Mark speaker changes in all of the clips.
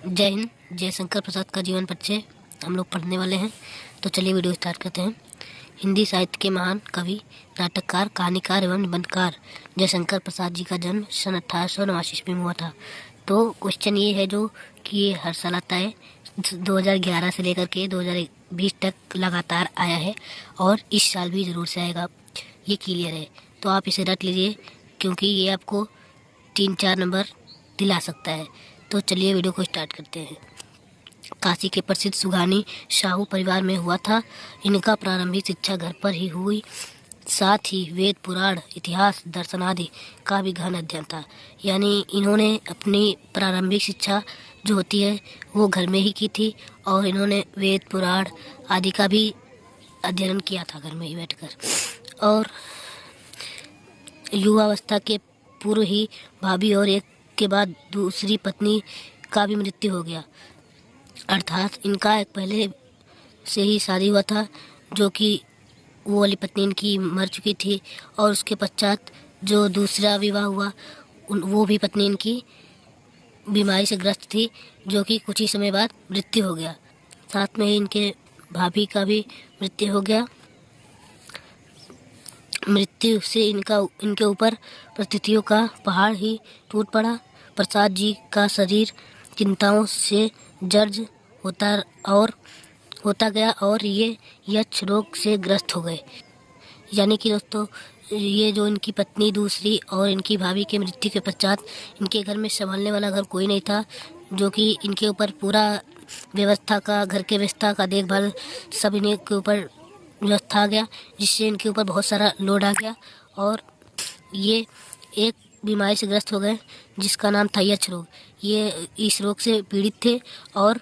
Speaker 1: जय हिंद। जयशंकर प्रसाद का जीवन परिचय हम लोग पढ़ने वाले हैं। तो चलिए वीडियो स्टार्ट करते हैं। हिंदी साहित्य के महान कवि, नाटककार, कहानीकार एवं निबंधकार जयशंकर प्रसाद जी का जन्म सन 1889 ईस्वी में हुआ था। तो क्वेश्चन ये है जो कि ये हर साल आता है, 2011 से लेकर के 2020 तक लगातार आया है और इस साल भी ज़रूर से आएगा, ये क्लियर है। तो आप इसे रट लीजिए क्योंकि ये आपको 3-4 नंबर दिला सकता है। तो चलिए वीडियो को स्टार्ट करते हैं। काशी के प्रसिद्ध सुगानी शाहू परिवार में हुआ था। इनका प्रारंभिक शिक्षा घर पर ही हुई, साथ ही वेद, पुराण, इतिहास, दर्शन आदि का भी गहन अध्ययन था। यानी इन्होंने अपनी प्रारंभिक शिक्षा जो होती है वो घर में ही की थी और इन्होंने वेद, पुराण आदि का भी अध्ययन किया था घर में ही बैठकर। और युवावस्था के पूर्व ही भाभी और एक के बाद दूसरी पत्नी का भी मृत्यु हो गया, अर्थात इनका एक पहले से ही शादी हुआ था जो कि वो वाली पत्नी इनकी मर चुकी थी और उसके पश्चात जो दूसरा विवाह हुआ वो भी पत्नी इनकी बीमारी से ग्रस्त थी जो कि कुछ ही समय बाद मृत्यु हो गया। साथ में ही इनके भाभी का भी मृत्यु हो गया। मृत्यु से इनके ऊपर परिस्थितियों का पहाड़ ही टूट पड़ा। प्रसाद जी का शरीर चिंताओं से जर्ज होता गया और ये यक्ष रोग से ग्रस्त हो गए। यानी कि दोस्तों, ये जो इनकी पत्नी दूसरी और इनकी भाभी के मृत्यु के पश्चात इनके घर में संभालने वाला घर कोई नहीं था, जो कि इनके ऊपर पूरा व्यवस्था का, घर के व्यवस्था का देखभाल सब इनके ऊपर व्यवस्था आ गया, जिससे इनके ऊपर बहुत सारा लोड आ गया और ये एक बीमारी से ग्रस्त हो गए जिसका नाम था यक्ष रोग। ये इस रोग से पीड़ित थे और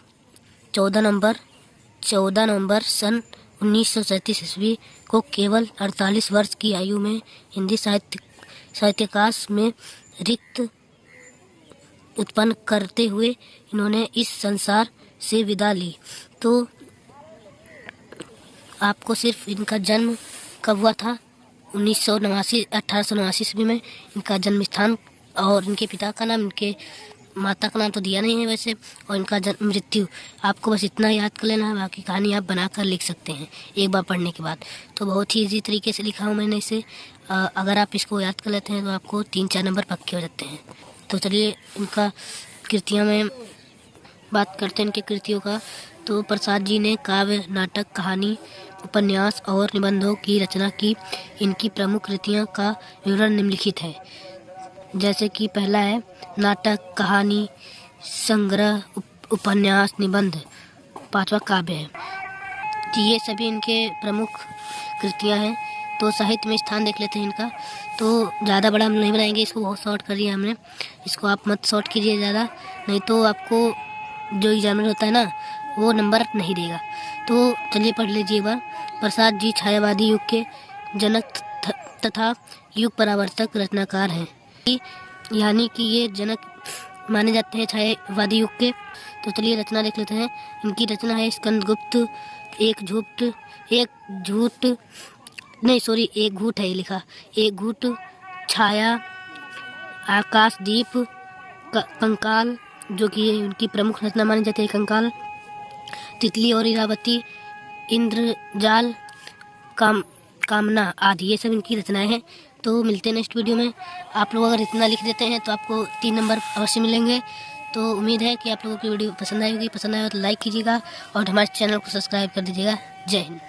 Speaker 1: 14 नवंबर सन 1937 ईस्वी को केवल 48 वर्ष की आयु में हिंदी साहित्याकाश में रिक्त उत्पन्न करते हुए इन्होंने इस संसार से विदा ली। तो आपको सिर्फ इनका जन्म कब हुआ था, 1889 ईस्वी में इनका जन्म स्थान और इनके पिता का नाम, इनके माता का नाम तो दिया नहीं है वैसे, और इनका जन्म मृत्यु आपको बस इतना याद कर लेना है। बाकी कहानी आप बनाकर लिख सकते हैं एक बार पढ़ने के बाद। तो बहुत ही इजी तरीके से लिखा हूँ मैंने इसे। अगर आप इसको याद कर लेते हैं तो आपको 3-4 नंबर पक्के हो जाते हैं। तो चलिए इनका कृतियों में बात करते हैं, इनकी कृतियों का। तो प्रसाद जी ने काव्य, नाटक, कहानी, उपन्यास और निबंधों की रचना की। इनकी प्रमुख कृतियों का विवरण निम्नलिखित है। जैसे कि पहला है नाटक, कहानी, संग्रह, उपन्यास, निबंध। 5वां काव्य है। तो ये सभी इनके प्रमुख कृतियां हैं। तो साहित्य में स्थान देख लेते हैं इनका। तो ज़्यादा बड़ा हम नहीं बनाएंगे, इसको बहुत शॉर्ट कर दिया हमने। इसको आप मत शॉर्ट कीजिए ज़्यादा, नहीं तो आपको जो एग्जामिनर होता है ना वो नंबर नहीं देगा। तो चलिए पढ़ लीजिए एक बार। प्रसाद जी छायावादी युग के जनक तथा युग परावर्तक रचनाकार हैं, यानी कि ये जनक माने जाते हैं छायावादी युग के। तो चलिए रचना देख लेते हैं। इनकी रचना है स्कंदगुप्त, एक घूट है ये लिखा, एक घूट, छाया, आकाशदीप, कंकाल जो कि उनकी प्रमुख रचना मानी जाती है, कंकाल, तितली और इरावती, इंद्रजाल, कामना आदि, ये सब इनकी रचनाएं हैं। तो मिलते हैं नेक्स्ट वीडियो में। आप लोग अगर इतना लिख देते हैं तो आपको 3 नंबर अवश्य मिलेंगे। तो उम्मीद है कि आप लोगों की वीडियो पसंद आएगी। पसंद आए तो लाइक कीजिएगा और हमारे चैनल को सब्सक्राइब कर दीजिएगा। जय हिंद।